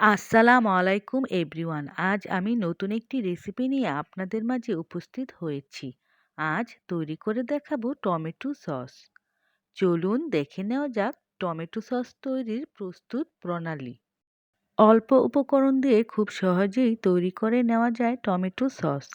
আসসালামু আলাইকুম এভরিওয়ান। আজ আমি নতুন একটি রেসিপি নিয়ে আপনাদের মাঝে উপস্থিত হয়েছি। আজ তৈরি করে দেখাবো টমেটো সস। চলুন দেখে নেওয়া যাক টমেটো সস তৈরির প্রস্তুত প্রণালী। অল্প উপকরণ দিয়ে খুব সহজেই তৈরি করে নেওয়া যায় টমেটো সস।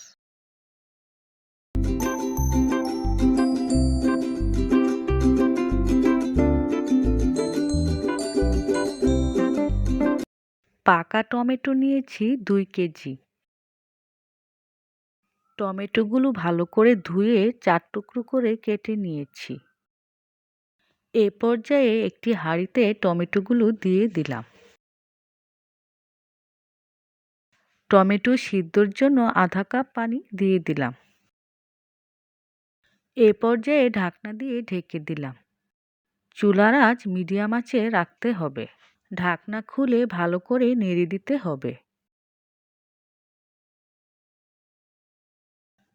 পাকা টমেটো নিয়েছি 2 কেজি। টমেটোগুলো ভালো করে ধুয়ে 4 টুকরো করে কেটে নিয়েছি। এ পর্যায়ে একটি হাঁড়িতে টমেটোগুলো দিয়ে দিলাম। টমেটো সিদ্ধর জন্য আধা কাপ পানি দিয়ে দিলাম। এ পর্যায়ে ঢাকনা দিয়ে ঢেকে দিলাম। চুলার আঁচ মিডিয়াম আঁচে রাখতে হবে। ঢাকনা খুলে ভালো করে নেড়ে দিতে হবে।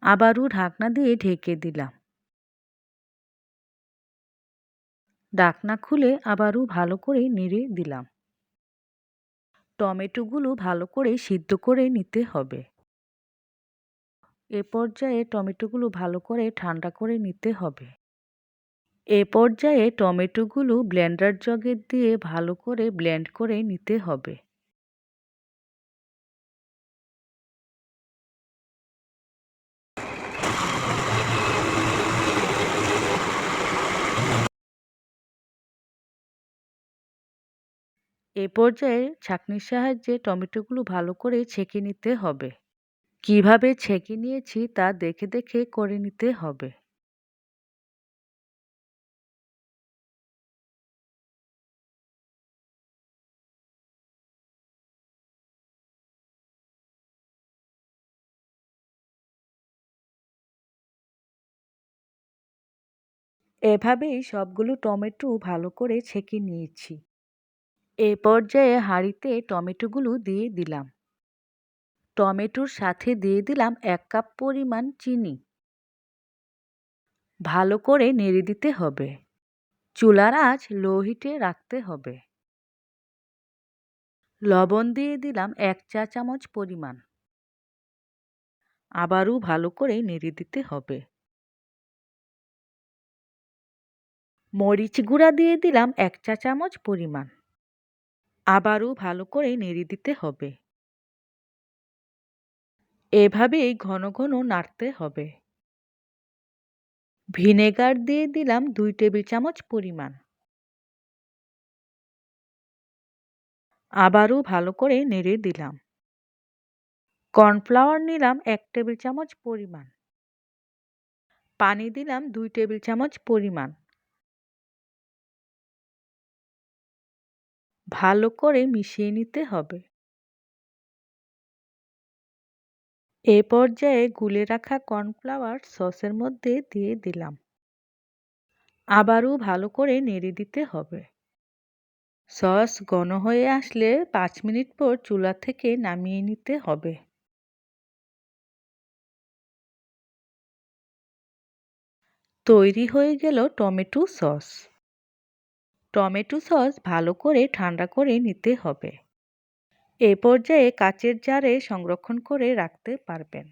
আবারও ঢাকনা দিয়ে ঢেকে দিলাম। ঢাকনা খুলে আবারও ভালো করে নেড়ে দিলাম। টমেটোগুলো ভালো করে সিদ্ধ করে নিতে হবে। এ পর্যায়ে টমেটোগুলো ভালো করে ঠান্ডা করে নিতে হবে। এ পর্যায়ে টমেটোগুলো ব্লেন্ডার জগে দিয়ে ভালো করে ব্লেন্ড করে নিতে হবে। এ পর্যায়ে ছাঁকনির সাহায্যে টমেটোগুলো ভালো করে ছেঁকে নিতে হবে। কিভাবে ছেঁকে নিয়েছি তা দেখে দেখে করে নিতে হবে। এভাবেই সবগুলো টমেটো ভালো করে ছেঁকে নিয়েছি। এ পর্যায়ে হাঁড়িতে টমেটোগুলো দিয়ে দিলাম। টমেটোর সাথে দিয়ে দিলাম 1 কাপ পরিমাণ চিনি। ভালো করে নেড়ে দিতে হবে। চুলার আঁচ লো হিটে রাখতে হবে। লবণ দিয়ে দিলাম 1 চা চামচ পরিমাণ। আবারও ভালো করে নেড়ে দিতে হবে। মরিচ গুঁড়া দিয়ে দিলাম 1 চা চামচ পরিমাণ। আবারও ভালো করে নেড়ে দিতে হবে। এভাবেই ঘন ঘন নাড়তে হবে। ভিনেগার দিয়ে দিলাম 2 টেবিল চামচ পরিমাণ। আবারও ভালো করে নেড়ে দিলাম। কর্নফ্লাওয়ার নিলাম 1 টেবিল চামচ পরিমাণ। পানি দিলাম 2 টেবিল চামচ পরিমাণ। ভালো করে মিশিয়ে নিতে হবে। এ পর্যায়ে গুলে রাখা কর্নফ্লাওয়ার সসের মধ্যে দিয়ে দিলাম। আবারও ভালো করে নেড়ে দিতে হবে। সস ঘন হয়ে আসলে 5 মিনিট পর চুলা থেকে নামিয়ে নিতে হবে। তৈরি হয়ে গেল টমেটো সস। টমেটো সস ভালো করে ঠান্ডা করে নিতে হবে। এ পর্যায়ে কাচের জারে সংরক্ষণ করে রাখতে পারবেন।